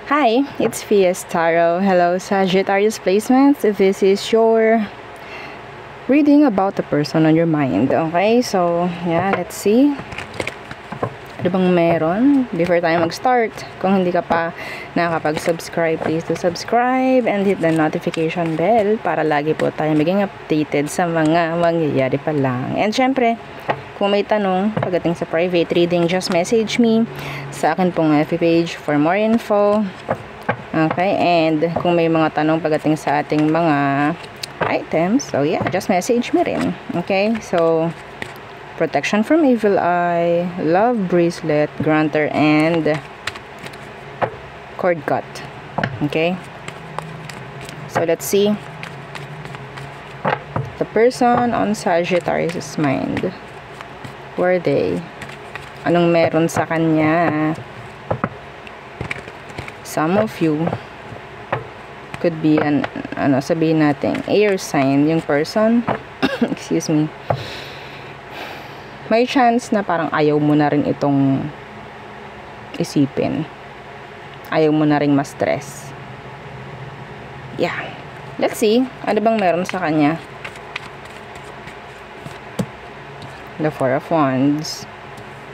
Hi, it's Fias Tarot. Hello, Sagittarius placements. This is your reading about the person on your mind. Okay, so yeah, let's see. Ano bang meron? Before tayo mag-start, kung hindi ka pa nakakapag-subscribe, please do subscribe and hit the notification bell para lagi po tayo maging updated sa mga mangyayari pa lang. And syempre, kung may tanong pagdating sa private reading, just message me sa akin pong FB page for more info. Okay, and kung may mga tanong pagdating sa ating mga items, so yeah, just message me rin. Okay, so protection from evil eye, love bracelet, granter, and cord cut. Okay, so let's see the person on Sagittarius' mind. Who are they? Anong meron sa kanya? Some of you could be sabihin natin air sign yung person. Excuse me. May chance na parang ayaw mo na rin itong isipin. Ayaw mo na rin ma-stress. Yeah. Let's see. Ano bang meron sa kanya? The Four of Wands.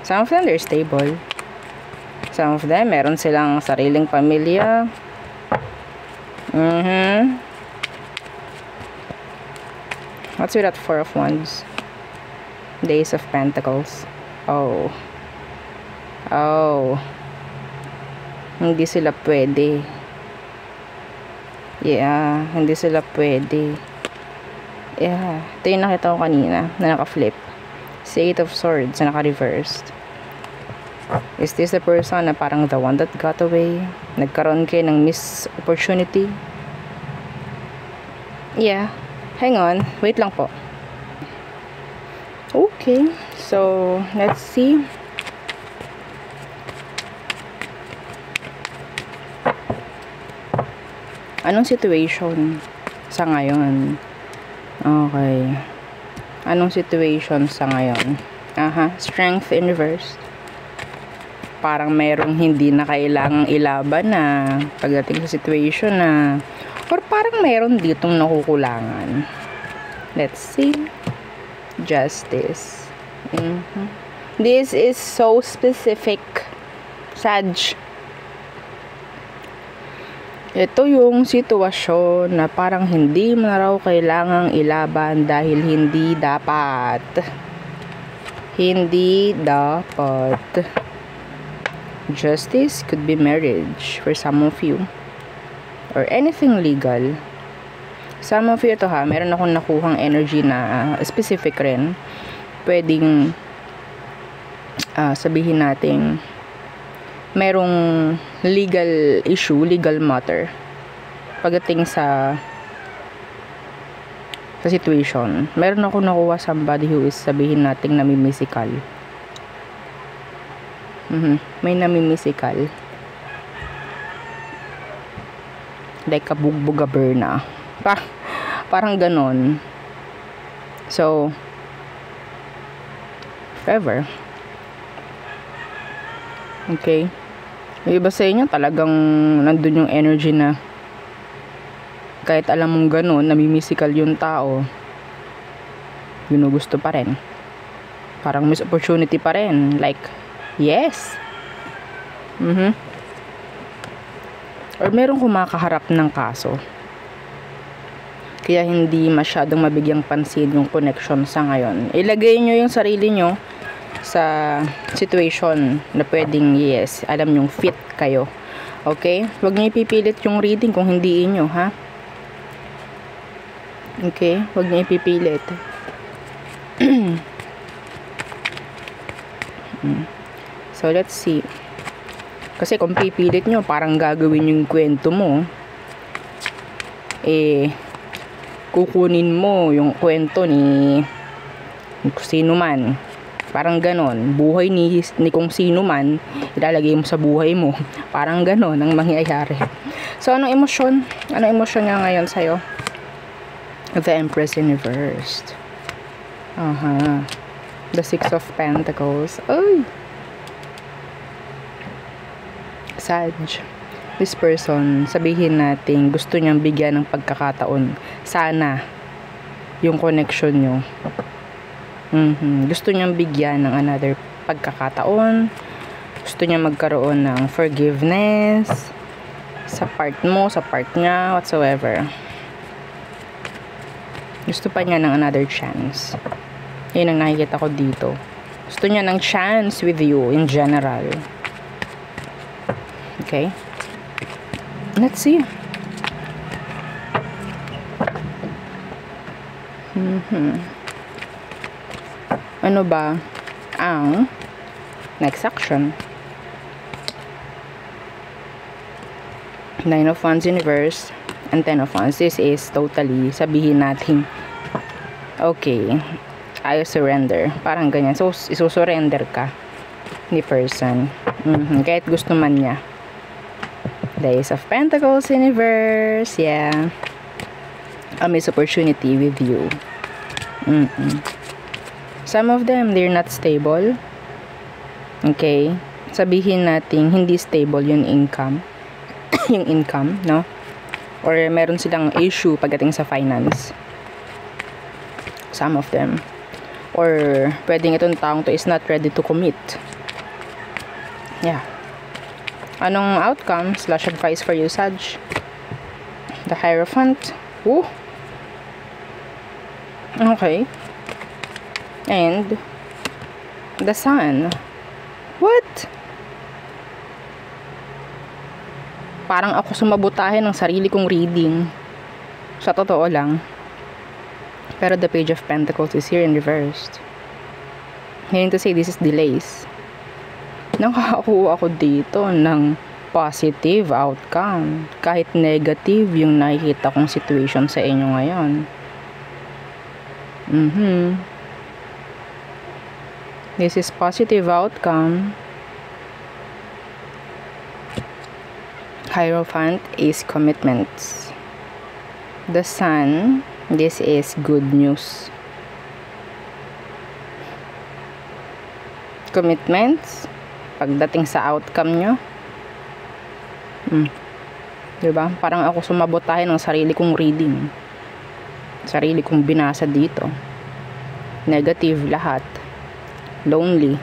Some of them, they're stable. Some of them, meron silang sariling pamilya. What's with that Four of Wands? Days of Pentacles. Oh. Hindi sila pwede. Yeah, hindi sila pwede. Yeah. Ito yung nakita ko kanina na naka-flip. Eight of Swords na naka-reversed. Is this the person na parang the one that got away? Nagkaroon kayo ng missed opportunity? Yeah. Hang on. Wait lang po. Okay. So, let's see. Anong situation sa ngayon? Okay. Anong situation sa ngayon? Strength in reverse. Parang merong hindi na kailangang ilaban na pagdating sa situation na, or parang meron ditong nakukulangan. Let's see. Justice. This is so specific. Sag. Ito yung sitwasyon na parang hindi mo na raw kailangang ilaban dahil hindi dapat. Hindi dapat. Justice could be marriage for some of you. Or anything legal. Some of you, ito meron akong nakuhang energy na specific rin. Pwedeng sabihin natin merong legal issue, legal matter pagdating sa situation. Meron ako nakuha somebody who is sabihin natin namimisikal. May namimisikal. Like a bugbugaberna. Parang ganon. So, forever. Okay. Yung iba sa inyo talagang nandun yung energy na kahit alam mong ganon, namimisikal yung tao, ginugusto pa rin. Parang miss opportunity pa rin. Like, yes. Or merong kumakaharap ng kaso. Kaya hindi masyadong mabigyang pansin yung connection sa ngayon. Ilagay nyo yung sarili nyo sa situation na pwedeng yes, alam nyong fit kayo. Okay? Huwag nyo ipipilit yung reading kung hindi inyo, ha? Okay? Huwag nyo ipipilit. So, let's see. Kasi kung pipilit nyo, parang gagawin yung kwento mo. Kukunin mo yung kwento ni sino man. Parang ganon. Buhay ni kung sino man, ilalagay mo sa buhay mo. Parang ganon ang mangyayari. So, anong emosyon? Anong emosyon niya ngayon sa'yo? The Empress in reverse. The Six of Pentacles. Ay! Sag. this person, sabihin natin, gusto niyang bigyan ng pagkakataon. Sana, yung connection nyo. Gusto niyang bigyan ng another pagkakataon. Gusto niya magkaroon ng forgiveness sa part mo, sa part niya, whatsoever. Gusto pa niya ng another chance. Yun ang nakikita ko dito. Gusto niya ng chance with you in general. Okay? Let's see. Ano ba ang next action? Nine of Wands in reverse and Ten of Wands. This is totally, sabihin natin, okay, I surrender. Parang ganyan. So, isusurrender ka ni person. Kahit gusto man niya. The Ace of Pentacles in reverse. Yeah. A missed opportunity with you. Some of them, they're not stable. Okay? Sabihin natin, hindi stable yung income. Yung income, no? Or meron silang issue pagdating sa finance. Some of them. Or pwedeng itong taong to is not ready to commit. Yeah. Anong outcome / advice for you, Sag? The Hierophant. Woo! Okay. And the Sun. What? Parang ako sumabotahe ng sarili kong reading. Sa totoo lang. Pero the Page of Pentacles is here in reversed. Meaning to say, this is delays. Nakakakuha ako dito ng positive outcome. Kahit negative yung nakikita kong situation sa inyo ngayon. This is positive outcome. Hierophant is commitments. The Sun, this is good news. Commitments, pagdating sa outcome nyo. Diba? Parang ako sumabotahe ng sarili kong reading. Sarili kong binasa dito. Negative lahat. Lonely.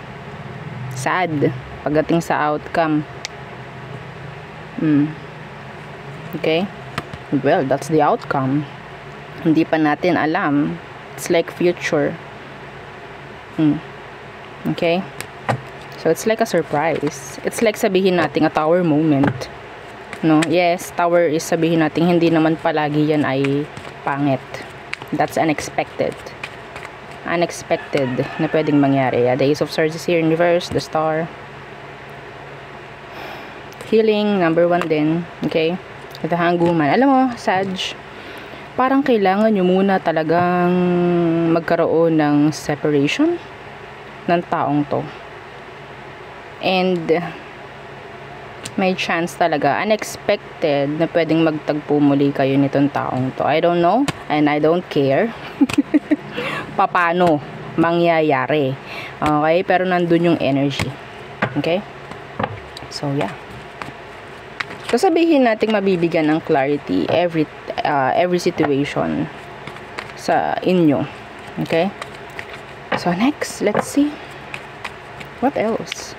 Sad. Pagdating sa outcome. Okay? Well, that's the outcome. Hindi pa natin alam. It's like future. Okay? So, it's like a surprise. It's like sabihin natin a tower moment. No? Yes, tower is sabihin natin hindi naman palagi yan ay pangit. That's unexpected. Unexpected na pwedeng mangyari. The Ace of Swords is here in reverse. The Star. Healing, number 1 din. Okay? The Hangman. Alam mo, Sag, parang kailangan nyo muna talagang magkaroon ng separation ng taong to. And may chance talaga, unexpected, na pwedeng magtagpo muli kayo nitong taong to. I don't know, and I don't care. Paano mangyayari. Okay? Pero nandun yung energy. Okay? So, yeah. So, sabihin natin mabibigyan ng clarity every situation sa inyo. Okay? So, next, let's see. What else?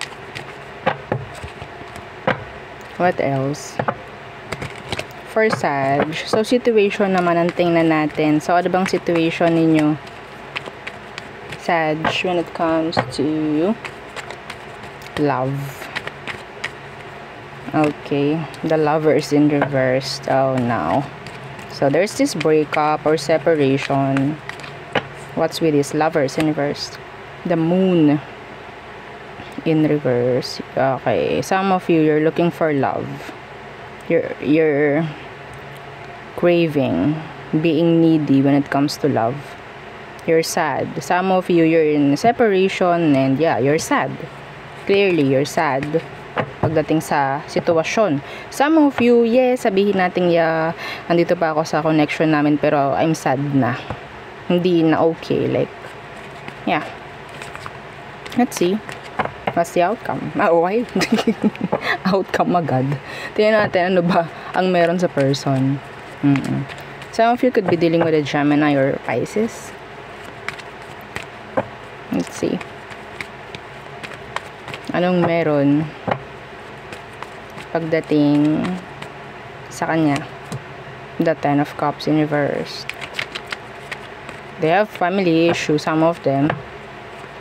What else? For Sag. So, situation naman ang tingnan natin. So, ano bang situation ninyo? Sag, when it comes to love. Okay. The Lovers in reverse. Oh, no. So, there's this breakup or separation. What's with this? Lovers in reverse. The Moon in reverse. Okay. Some of you, you're looking for love. You're craving, being needy when it comes to love. You're sad. Some of you, you're in separation and yeah, you're sad. Clearly, you're sad pagdating sa sitwasyon. Some of you, yes, sabihin natin, yeah, andito pa ako sa connection namin pero I'm sad na. Hindi na okay. Like, yeah. Let's see. What's the outcome? Why? Outcome agad. Tingnan natin ano ba ang meron sa person. Some of you could be dealing with a Gemini or Pisces. Let's see. Anong meron pagdating sa kanya? The Ten of Cups in reverse. They have family issues, some of them.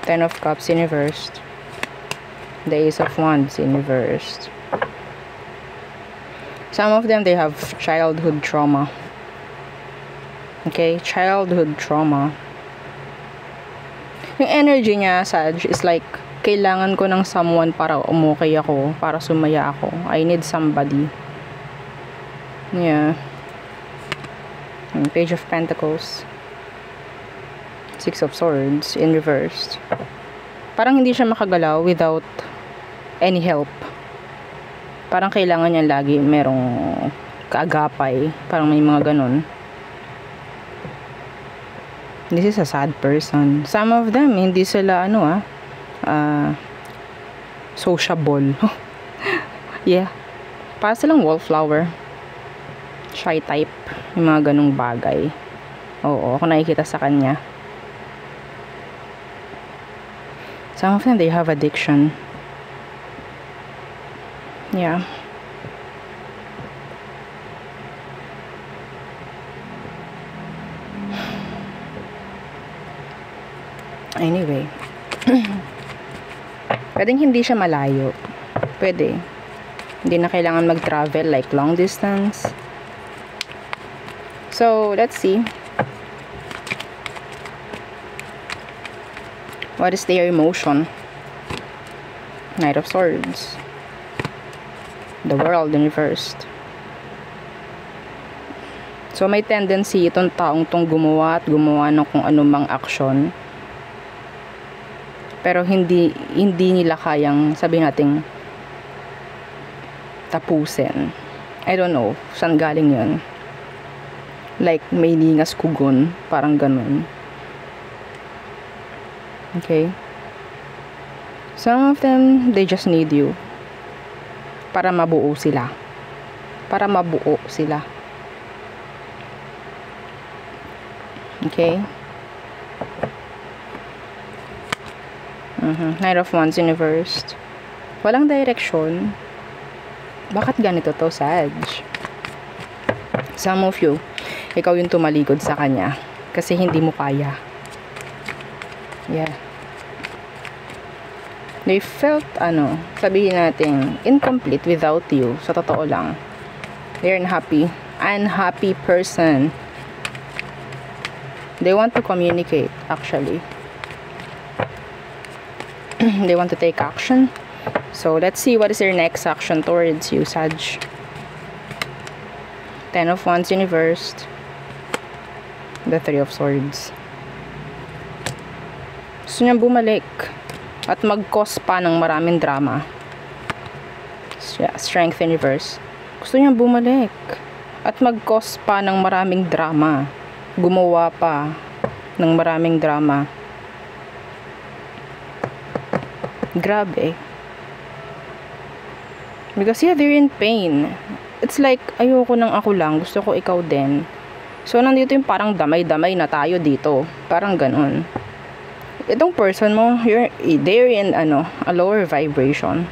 Ten of Cups in reverse. The Ace of Wands in reverse. Some of them, they have childhood trauma. Okay, childhood trauma. Yung energy niya, Sag, is like, kailangan ko ng someone para umukay ako, para sumaya ako. I need somebody. Yeah. Page of Pentacles. Six of Swords in reverse. Parang hindi siya makagalaw without any help. Parang kailangan niya lagi merong kaagapay. Parang may mga ganun. This is a sad person. Some of them, hindi sila sociable. Yeah. Para silang wallflower. Shy type. Yung mga ganung bagay. Oo, kung nakikita sa kanya. Some of them, they have addiction. Yeah. Anyway. Pwedeng hindi siya malayo. Pwede. Hindi na kailangan mag-travel like long distance. So, let's see. What is their emotion? Knight of Swords. The World in reverse. So, may tendency itong taong tong gumawa at gumawa ng kung anumang aksyon. Pero hindi nila kayang, sabihin natin, tapusin. I don't know, saan galing yun. Like, may lingas kugon, parang ganun. Okay? Some of them, they just need you. Para mabuo sila. Para mabuo sila. Okay? Knight of Wands in reverse. Walang direction. Bakit ganito to, Sag? Some of you, ikaw yung tumalikod sa kanya. Kasi hindi mo kaya. Yeah. They felt, sabihin natin, incomplete without you. Sa totoo lang. They're unhappy person. They want to communicate, actually. They want to take action. So, let's see what is their next action towards you, Sag. Ten of Wands in reverse. The Three of Swords. Gusto niyang bumalik at mag-cause pa ng maraming drama. Strength in reverse. Gusto niyang bumalik at mag-cause pa ng maraming drama. Gumawa pa ng maraming drama. Grabe. Because yeah, they're in pain. It's like, ayoko nang ako lang. Gusto ko ikaw din. So, nandito yung parang damay-damay na tayo dito. Parang ganun. Itong person mo, they're in, a lower vibration.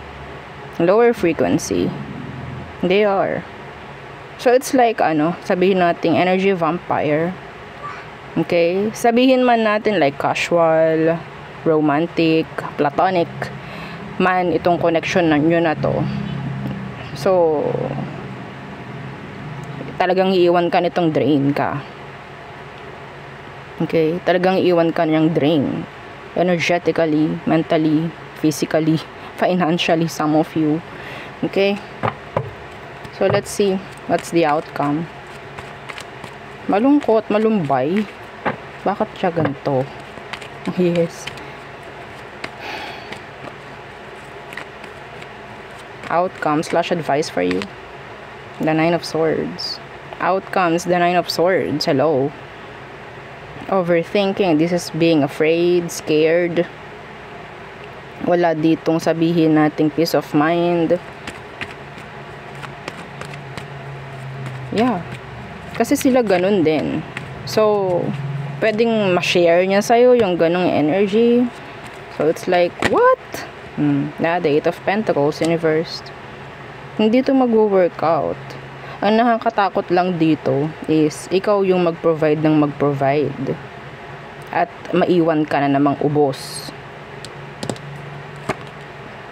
Lower frequency. They are. So, it's like, sabihin natin, energy vampire. Okay? Sabihin man natin, like, casual, romantic, platonic man itong connection nyo na to. So, talagang iiwan ka nitong drain ka. Okay? Talagang iiwan ka niyang drain. Energetically, mentally, physically, financially, some of you. Okay? So, let's see what's the outcome. Malungkot, malumbay. Bakit siya ganito? Yes. Outcome / advice for you. The Nine of Swords. Out comes the Nine of Swords. Hello. Overthinking. This is being afraid, scared. Wala ditong sabihin nating peace of mind. Yeah. Kasi sila ganun din. So, pwedeng ma-share niya sa'yo yung ganung energy. So, it's like, what? The Eight of Pentacles in reverse. Hindi to mag-workout. Ang nakakatakot lang dito is, ikaw yung mag-provide ng mag-provide. At maiwan ka na namang ubos.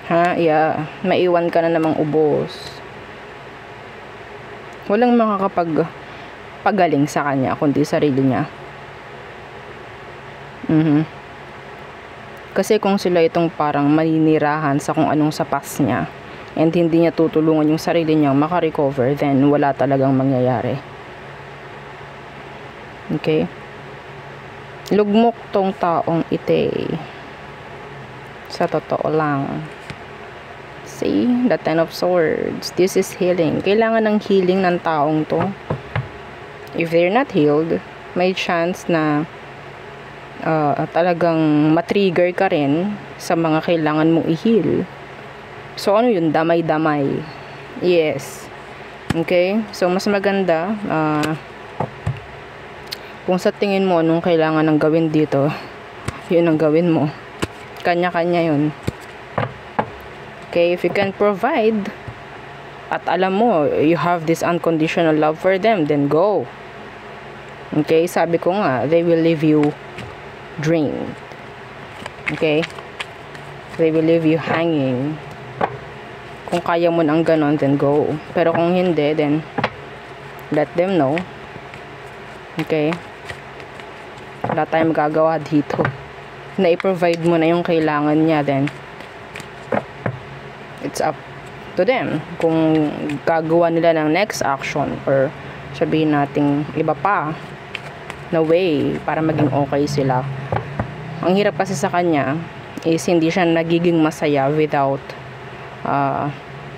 Yeah. Maiwan ka na namang ubos. Walang makakapag-pagaling sa kanya, kundi sarili niya. Kasi kung sila itong parang maninirahan sa kung anong sapas niya, and hindi niya tutulungan yung sarili niyang makarecover, then wala talagang mangyayari. Okay? Lugmok tong taong ite. Sa totoo lang. See? The Ten of Swords. This is healing. Kailangan ng healing ng taong to. If they're not healed, may chance na talagang matrigger ka rin sa mga kailangan mong i-heal. So, ano yun? Damay-damay. Yes. Okay? So, mas maganda, kung sa tingin mo anong kailangan ng gawin dito, yun ang gawin mo. Kanya-kanya yun. Okay? If you can provide, at alam mo, you have this unconditional love for them, then go. Okay? Sabi ko nga, they will leave you drained. Okay? They will leave you hanging. Kung kaya mo nang ganon, then go. Pero kung hindi, then let them know. Okay? Wala tayong magagawa dito. Na i-provide mo na yung kailangan niya, then it's up to them. Kung gagawa nila ng next action, or sabihin nating iba pa na way para maging okay sila. Ang hirap kasi sa kanya is hindi siya nagiging masaya without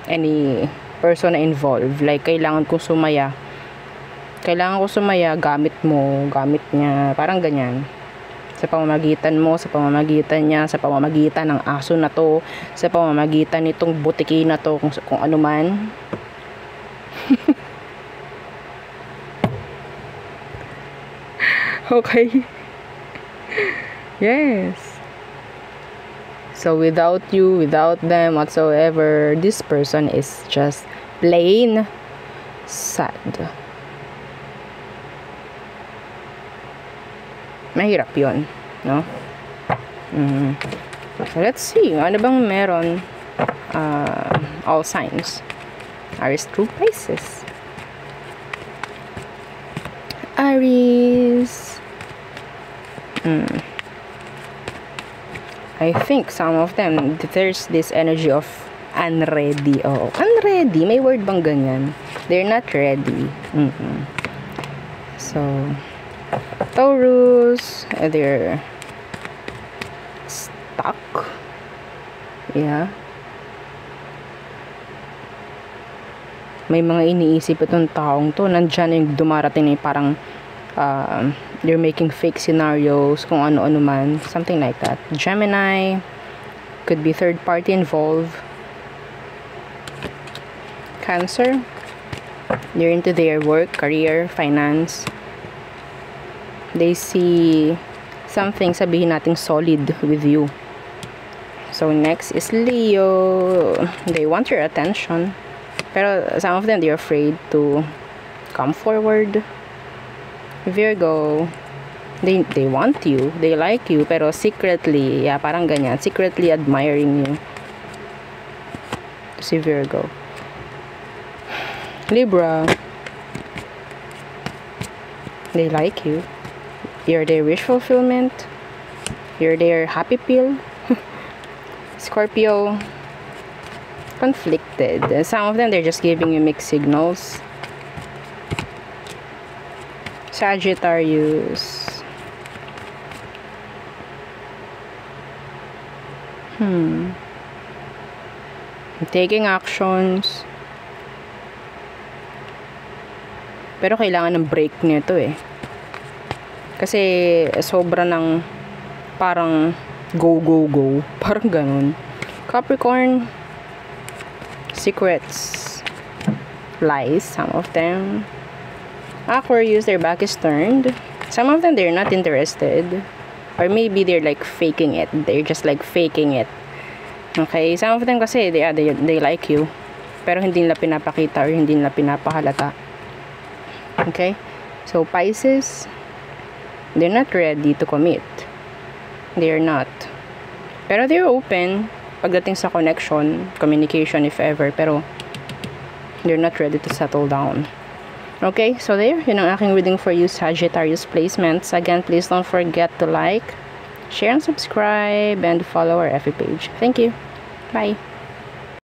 any person na involved. Like, kailangan ko sumaya, gamit mo, gamit niya, parang ganyan. Sa pamamagitan mo, sa pamamagitan niya, sa pamamagitan ng aso na to, sa pamamagitan nitong butiki na to, kung ano man. Okay. Yes. So, without you, without them whatsoever, this person is just plain sad. Mahirap yun, no? So, let's see. Ano bang meron? All signs. Aries through Pisces. Aries. I think some of them, there's this energy of unready. Oh, unready. May word bang ganyan? They're not ready. So, Taurus, they're stuck. Yeah. May mga iniisip itong taong to. Nandyan yung dumarating na yung parang they're making fake scenarios, kung ano-ano man, something like that. Gemini, could be third party involved. Cancer, they're into their work, career, finance. They see something, sabihin nating solid with you. So next is Leo. They want your attention, pero some of them, they're afraid to come forward. Virgo, they want you, they like you, pero secretly, yeah, parang ganyan, secretly admiring you. Si Virgo. Libra, they like you. You're their wish fulfillment. You're their happy pill. Scorpio, conflicted. Some of them, they're just giving you mixed signals. Sagittarius, taking actions, pero kailangan ng break nito eh, kasi sobra ng parang go, parang ganun. Capricorn, secrets, lies, some of them. Aquarius, their back is turned. Some of them, they're not interested. Or maybe they're like faking it. They're just like faking it. Okay? Some of them kasi, they like you. Pero hindi nila pinapakita or hindi nila pinapahalata. Okay? So, Pisces, they're not ready to commit. They're not. Pero they're open pagdating sa connection, communication if ever. Pero, they're not ready to settle down. Okay, so there, yun ang aking reading for you, Sagittarius placements. Again, please don't forget to like, share, and subscribe, and follow our FB page. Thank you. Bye.